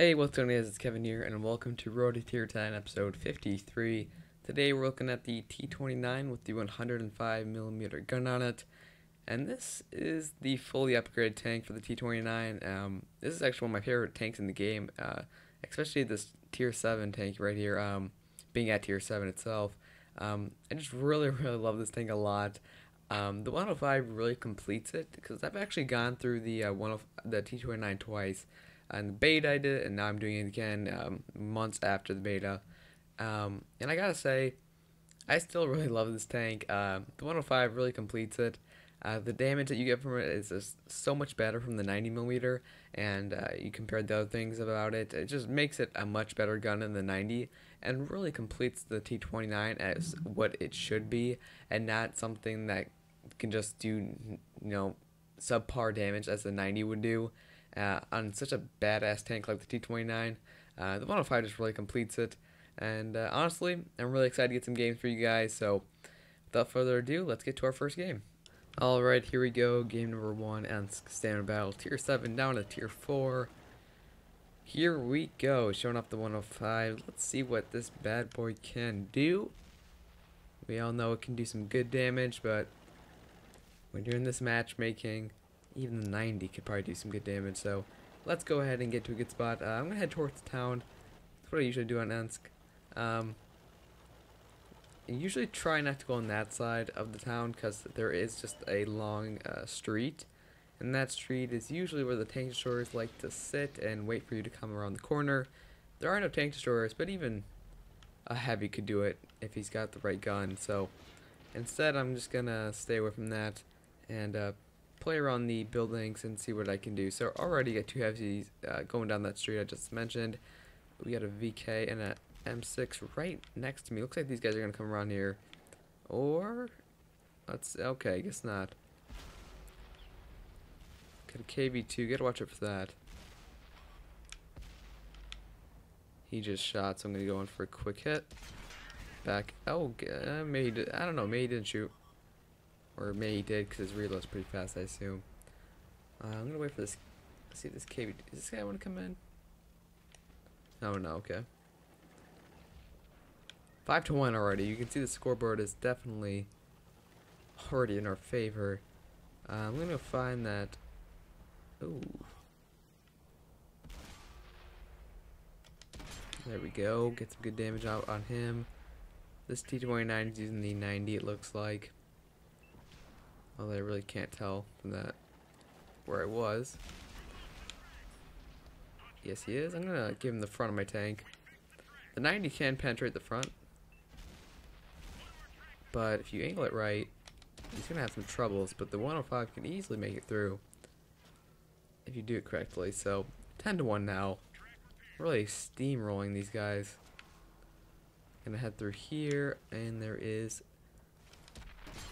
Hey, what's going on guys? It's Kevin here, and welcome to Road to Tier 10, episode 53. Today we're looking at the T29 with the 105mm gun on it, and this is the fully upgraded tank for the T29. This is actually one of my favorite tanks in the game, especially this Tier 7 tank right here, being at Tier 7 itself. I just really love this tank a lot. The 105 really completes it, because I've actually gone through the T29 twice. And the beta I did it, and now I'm doing it again months after the beta. And I gotta say, I still really love this tank. The 105 really completes it. The damage that you get from it is just so much better from the 90mm, and you compare the other things about it, it just makes it a much better gun than the 90, and really completes the T29 as what it should be, and not something that can just do, subpar damage as the 90 would do. On such a badass tank like the T29. The 105 just really completes it. And honestly, I'm really excited to get some games for you guys. So without further ado, let's get to our first game. Alright, here we go. Game number 1 and standard battle. Tier 7 down to Tier 4. Here we go. Showing off the 105. Let's see what this bad boy can do. We all know it can do some good damage, but when you're in this matchmaking, even the 90 could probably do some good damage, so let's go ahead and get to a good spot. I'm going to head towards the town. That's what I usually do on Ensk. I usually try not to go on that side of the town because there is just a long street, and that street is usually where the tank destroyers like to sit and wait for you to come around the corner. There are no tank destroyers, but even a heavy could do it if he's got the right gun, so instead I'm just going to stay away from that and play around the buildings and see what I can do. So already got two heavies going down that street I just mentioned. We got a VK and a M6 right next to me. Looks like these guys are gonna come around here, or let's okay, I guess not. Got a KV2. Gotta watch out for that. He just shot, so I'm gonna go in for a quick hit. Back. Oh, maybe he did. I don't know. Maybe he didn't shoot. Or maybe he did because his reload's pretty fast, I assume. I'm gonna wait for this. See if this KB. Does this guy want to come in? Oh no, okay. 5-1 already. You can see the scoreboard is definitely already in our favor. I'm gonna find that. Ooh. There we go. Get some good damage out on him. This T29 is using the 90, it looks like. Although I really can't tell from that where I was. Yes, he is. I'm going to give him the front of my tank. The 90 can penetrate the front. But if you angle it right, he's going to have some troubles. But the 105 can easily make it through if you do it correctly. So 10-1 now. Really steamrolling these guys. Going to head through here. And there is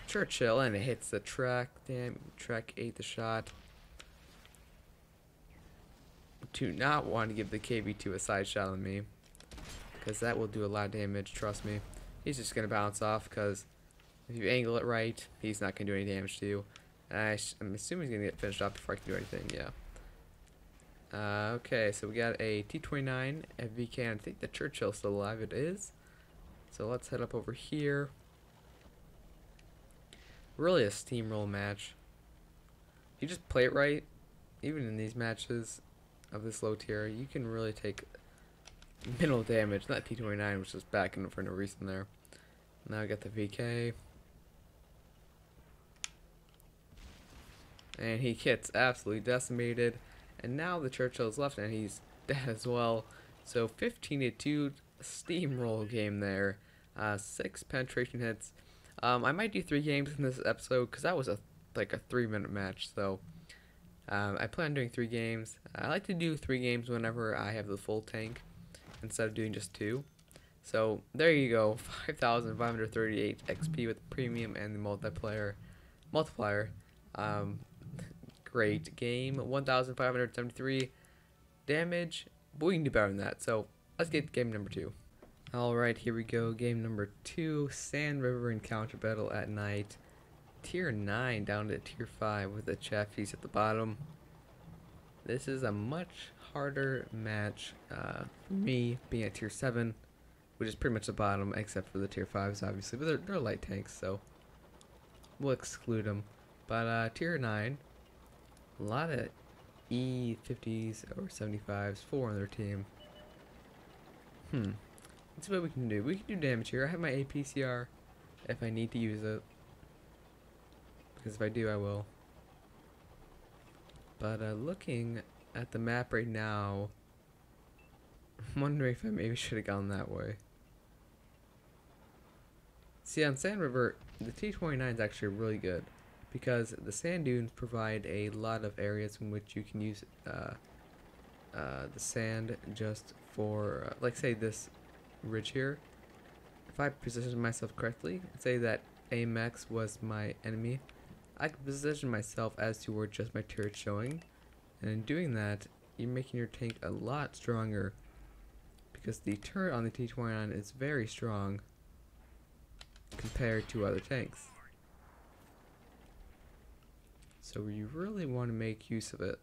Churchill, and it hits the track. Damn, track ate the shot. Do not want to give the KV2 a side shot on me, because that will do a lot of damage, trust me. He's just going to bounce off, because if you angle it right, he's not going to do any damage to you. I'm assuming he's going to get finished off before I can do anything, yeah. Okay, so we got a T29, a VK, and I think the Churchill's still alive. It is. So let's head up over here. Really a steamroll match. You just play it right, even in these matches of this low tier, you can really take minimal damage. Not T29, which is backing for no reason there. Now I got the VK. And he gets absolutely decimated. And now the Churchill's left and he's dead as well. So 15-2 steamroll game there. 6 penetration hits. I might do 3 games in this episode because that was like a 3-minute match. So I plan on doing 3 games. I like to do 3 games whenever I have the full tank instead of doing just 2. So there you go, 5,538 XP with premium and the multiplier. Great game. 1,573 damage, but we can do better than that. So let's get to game number 2. Alright, here we go. Game number 2. Sand River Encounter Battle at Night. Tier 9 down to Tier 5 with the Chaffies at the bottom. This is a much harder match for me, being at tier 7, which is pretty much the bottom, except for the tier 5s, obviously. But they're light tanks, so we'll exclude them. But tier 9, a lot of E50s or 75s, 4 on their team. Let's see what we can do. We can do damage here. I have my APCR if I need to use it. Because if I do, I will. But looking at the map right now, I'm wondering if I maybe should have gone that way. See, on Sand River, the T29 is actually really good because the sand dunes provide a lot of areas in which you can use the sand just for, like, say this ridge here. If I position myself correctly, say that AMX was my enemy, I can position myself as to where just my turret's showing, and in doing that, you're making your tank a lot stronger because the turret on the T29 is very strong compared to other tanks. So you really want to make use of it.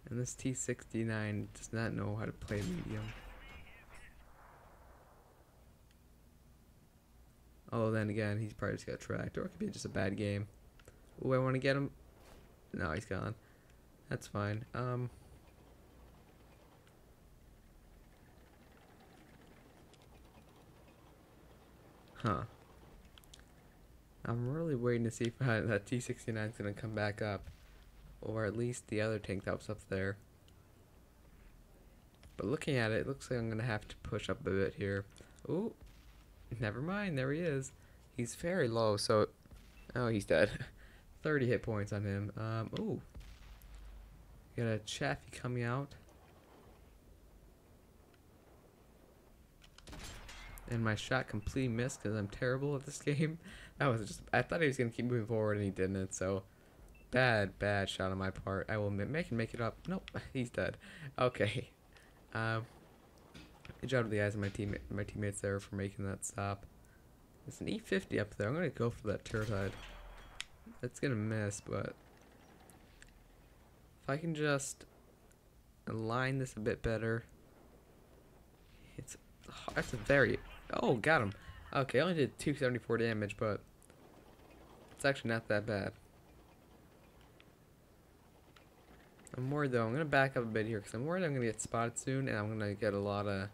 And this T29 does not know how to play medium. Although then again, he's probably just got tracked, or it could be just a bad game. Oh, I want to get him. No, he's gone. That's fine. I'm really waiting to see if that T69 is going to come back up. Or at least the other tank that was up there. But looking at it, it looks like I'm going to have to push up a bit here. Ooh. Never mind, there he is. He's very low, so... Oh, he's dead. 30 hit points on him. Ooh. Got a Chaffee coming out. And my shot completely missed because I'm terrible at this game. That was just... I thought he was going to keep moving forward and he didn't, so... Bad shot on my part. I will make it up. Nope, he's dead. Okay. Good job to the guys and my teammates there for making that stop. There's an E50 up there. I'm gonna go for that turret hide. It's gonna miss, but if I can just align this a bit better, that's a very... Oh, got him. Okay, I only did 274 damage, but it's actually not that bad. I'm worried though. I'm gonna back up a bit here because I'm worried I'm gonna get spotted soon, and I'm gonna get a lot of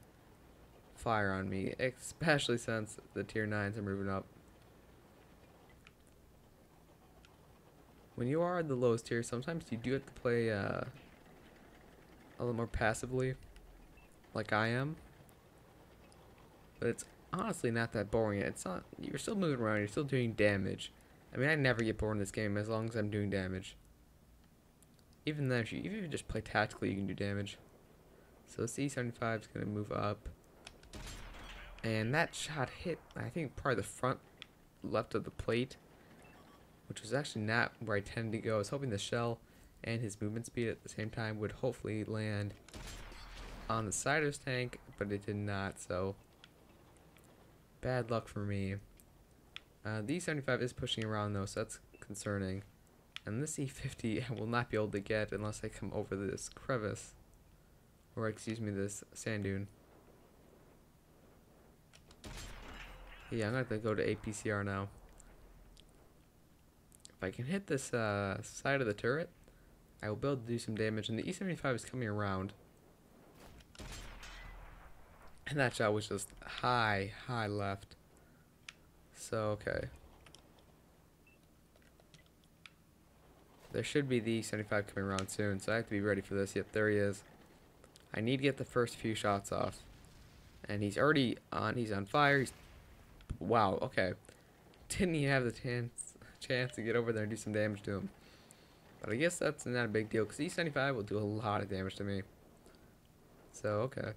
fire on me, especially since the tier 9s are moving up. When you are the lowest tier, sometimes you do have to play a little more passively, like I am. But it's honestly not that boring. It's not. You're still moving around. You're still doing damage. I mean, I never get bored in this game as long as I'm doing damage. Even then, even if you just play tactically, you can do damage. So C75 is going to move up. And that shot hit, I think, probably the front left of the plate, which was actually not where I tended to go. I was hoping the shell and his movement speed at the same time would hopefully land on the side of his tank, but it did not, so bad luck for me. The E75 is pushing around, though, so that's concerning. And this E50 I will not be able to get unless I come over this crevice. Or, excuse me, this sand dune. Yeah, I'm going to have to go to APCR now. If I can hit this side of the turret, I will be able to do some damage. And the E75 is coming around. And that shot was just high left. So, okay. There should be the E75 coming around soon, so I have to be ready for this. Yep, there he is. I need to get the first few shots off. And he's already on. He's on fire. Wow, okay. Didn't he have the chance to get over there and do some damage to him? But I guess that's not a big deal, because E75 will do a lot of damage to me. So, okay.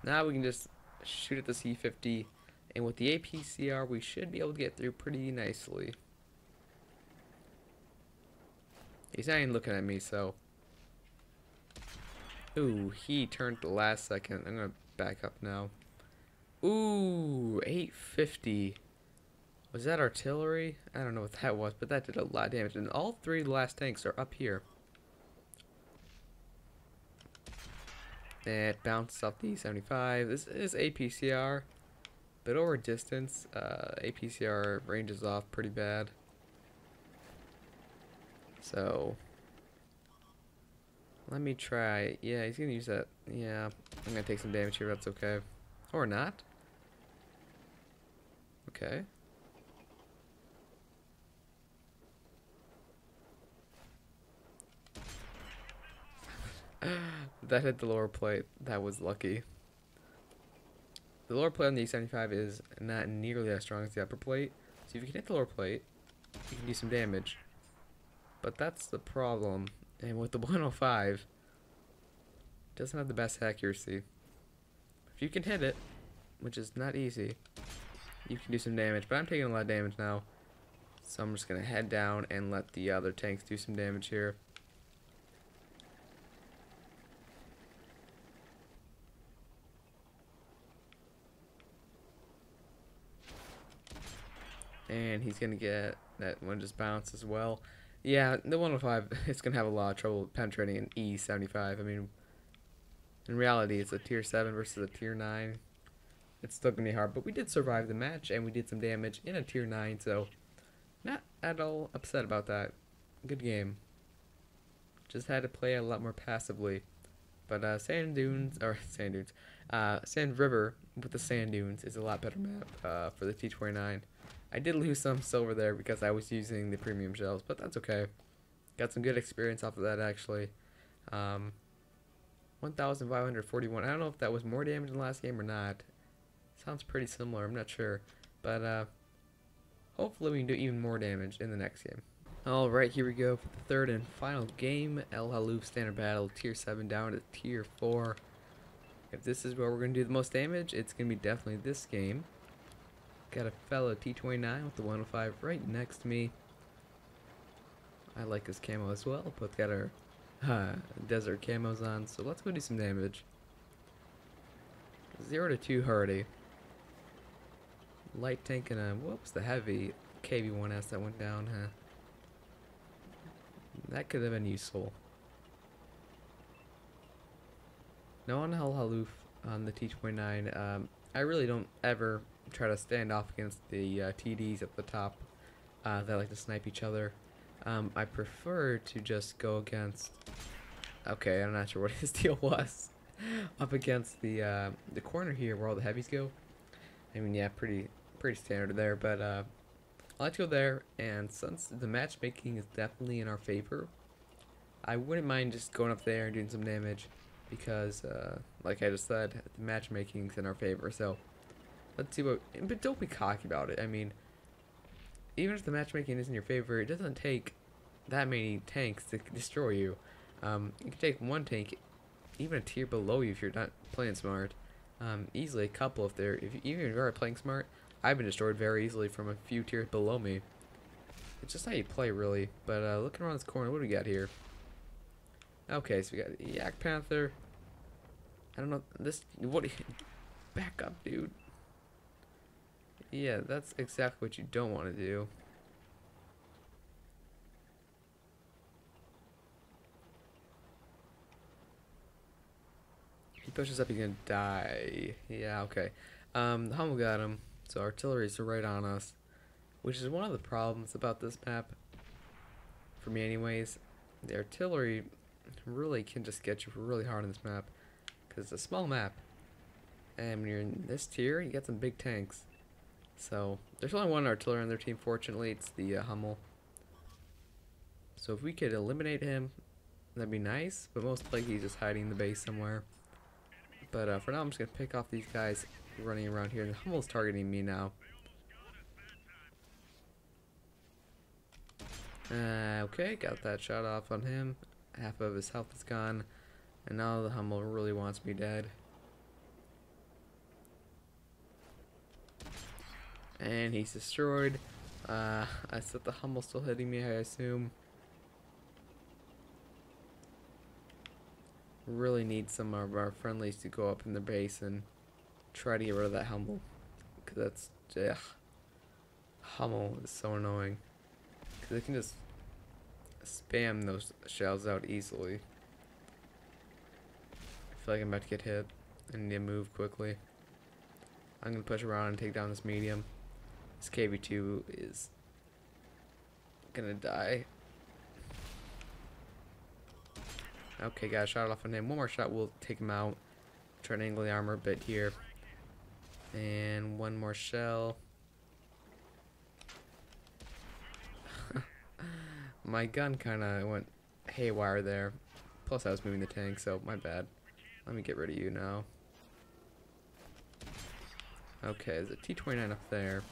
Now we can just shoot at the C50. And with the APCR, we should be able to get through pretty nicely. He's not even looking at me, so... Ooh, he turned the last second. I'm gonna back up now. Ooh, 850. Was that artillery? I don't know what that was, but that did a lot of damage. And all three last tanks are up here. It bounces off the 75. This is APCR, but over distance, APCR ranges off pretty bad. So, let me try. Yeah, he's gonna use that. Yeah, I'm gonna take some damage here, that's okay. Or not. Okay. That hit the lower plate. That was lucky. The lower plate on the E75 is not nearly as strong as the upper plate. So if you can hit the lower plate, you can do some damage. But that's the problem. And with the 105, it doesn't have the best accuracy. If you can hit it, which is not easy, you can do some damage. But I'm taking a lot of damage now. So I'm just going to head down and let the other tanks do some damage here. And he's going to get that one just bounce as well. Yeah, the 105 is going to have a lot of trouble penetrating an E75. I mean, in reality, it's a tier 7 versus a tier 9. It's still going to be hard, but we did survive the match, and we did some damage in a tier 9, so not at all upset about that. Good game. Just had to play a lot more passively. But Sand River with the Sand Dunes is a lot better map for the T29. I did lose some silver there because I was using the premium shells, but that's okay. Got some good experience off of that, actually. 1,541. I don't know if that was more damage in the last game or not. Sounds pretty similar. I'm not sure. But hopefully we can do even more damage in the next game. Alright, here we go for the third and final game. El Haluf Standard Battle, Tier 7 down to Tier 4. If this is where we're going to do the most damage, it's going to be definitely this game. Got a fellow T29 with the 105 right next to me. I like his camo as well. Both got our desert camos on, so let's go do some damage. 0 to 2 hardy. Light tank and a, whoops, the heavy KV1S that went down, huh? That could have been useful. Now on El Haluf on the T29, I really don't ever try to stand off against the TDs at the top that like to snipe each other. I prefer to just go against, okay, I'm not sure what his deal was, up against the corner here where all the heavies go. I mean, yeah, pretty standard there, but I like to go there, and since the matchmaking is definitely in our favor, I wouldn't mind just going up there and doing some damage, because like I just said, the matchmaking is in our favor. So let's see what, but don't be cocky about it. I mean, even if the matchmaking is in your favor, it doesn't take that many tanks to destroy you. You can take one tank, even a tier below you if you're not playing smart. Easily a couple if they're, even if you are playing smart. I've been destroyed very easily from a few tiers below me. It's just how you play, really. But looking around this corner, what do we got here? Okay, so we got Yak Panther. I don't know this. What? Back up, dude. Yeah, that's exactly what you don't want to do. He pushes up, he's gonna die. Yeah, okay. The Hummel got him, so artillery's right on us, which is one of the problems about this map, for me anyways. The artillery really can just get you really hard on this map, because it's a small map, and when you're in this tier, you get some big tanks. So, there's only one artillery on their team, fortunately, it's the Hummel. So if we could eliminate him, that'd be nice, but most likely he's just hiding in the base somewhere. But for now, I'm just going to pick off these guys running around here. The Hummel's targeting me now. Okay, got that shot off on him. Half of his health is gone. And now the Hummel really wants me dead. And he's destroyed. I said the Hummel's still hitting me, I assume. Really need some of our friendlies to go up in the base and try to get rid of that Hummel, because that's Hummel is so annoying, because they can just spam those shells out easily. feel like I'm about to get hit. I need to move quickly. I'm gonna push around and take down this medium. This KV2 is gonna die. Okay, got a shot off on him. One more shot will take him out. Try to angle the armor a bit here. And one more shell. My gun kind of went haywire there. Plus I was moving the tank, so my bad. Let me get rid of you now. Okay, there's a T29 up there.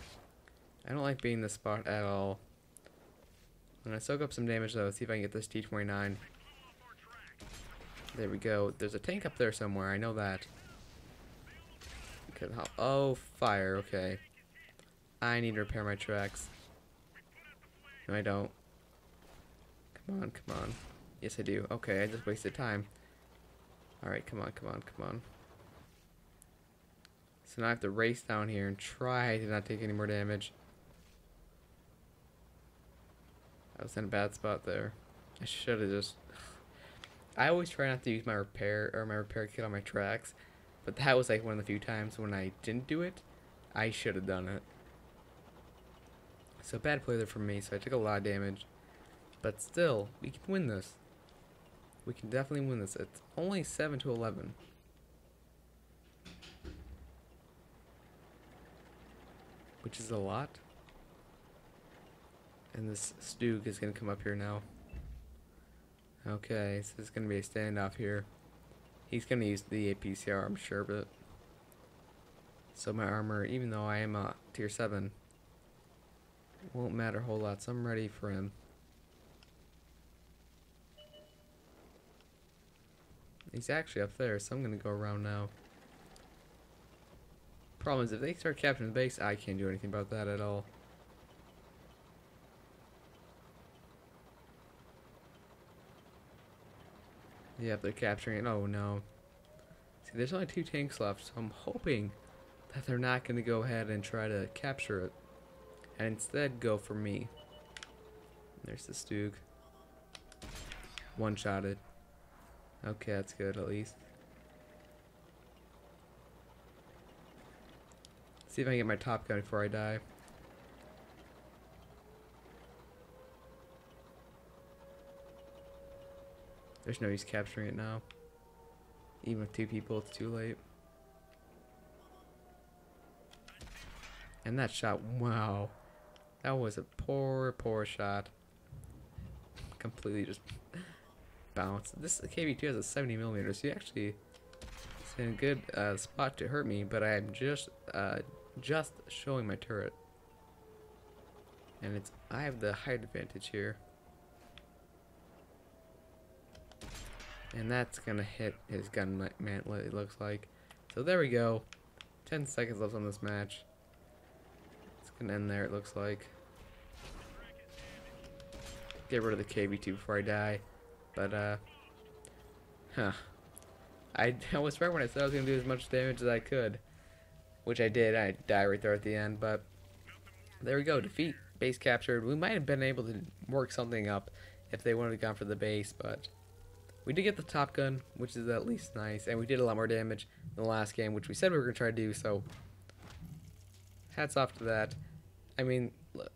I don't like being in this spot at all. I'm gonna soak up some damage though, see if I can get this T29. There we go. There's a tank up there somewhere, I know that. Okay, oh, fire, okay. I need to repair my tracks. No, I don't. Come on, come on. Yes, I do. Okay, I just wasted time. Alright, come on, come on, come on. So now I have to race down here and try to not take any more damage. I was in a bad spot there. I should have just... I always try not to use my repair kit on my tracks, but that was like one of the few times when I didn't do it. I should have done it. So bad play there from me, so I took a lot of damage. But still, we can win this. We can definitely win this. It's only 7-11. Which is a lot. And this Stug is going to come up here now. Okay, so this is going to be a standoff here. He's going to use the APCR, I'm sure, but... So my armor, even though I am a tier 7, won't matter a whole lot, so I'm ready for him. He's actually up there, so I'm going to go around now. Problem is, if they start capturing the base, I can't do anything about that at all. Yep, they're capturing it. Oh no. See, there's only 2 tanks left, so I'm hoping that they're not going to go ahead and try to capture it. And instead go for me. There's the Stug. One-shotted. Okay, that's good at least. See if I can get my top gun before I die. There's no use capturing it now. Even with 2 people, it's too late. And that shot, wow. That was a poor, poor shot. Completely just bounced. This KV2 has a 70mm, so he actually is in a good spot to hurt me, but I'm just showing my turret. And I have the height advantage here. And that's gonna hit his gun mantlet, it looks like. So there we go. 10 seconds left on this match. It's gonna end there, it looks like. Get rid of the KV2 before I die. But, I was right when I said I was gonna do as much damage as I could. Which I did. I died right there at the end, but there we go. Defeat. Base captured. We might have been able to work something up if they wanted to gone for the base, but we did get the top gun, which is at least nice, and we did a lot more damage than the last game, which we said we were going to try to do, so hats off to that. I mean,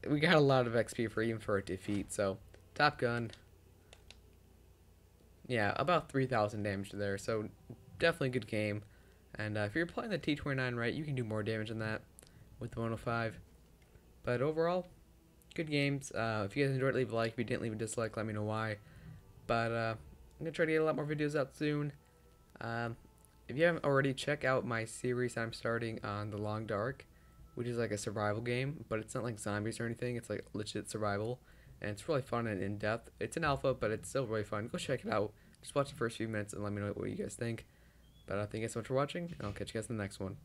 we got a lot of XP for a defeat, so top gun, yeah, about 3,000 damage there, so definitely a good game. And if you're playing the T29 right, you can do more damage than that with the 105. But overall, good games. If you guys enjoyed it, leave a like. If you didn't, leave a dislike. Let me know why. But I'm going to try to get a lot more videos out soon. If you haven't already, check out my series I'm starting on The Long Dark, which is like a survival game. But it's not like zombies or anything. It's like legit survival. And it's really fun and in-depth. It's an alpha, but it's still really fun. Go check it out. Just watch the first few minutes and let me know what you guys think. But thank you guys so much for watching, and I'll catch you guys in the next one.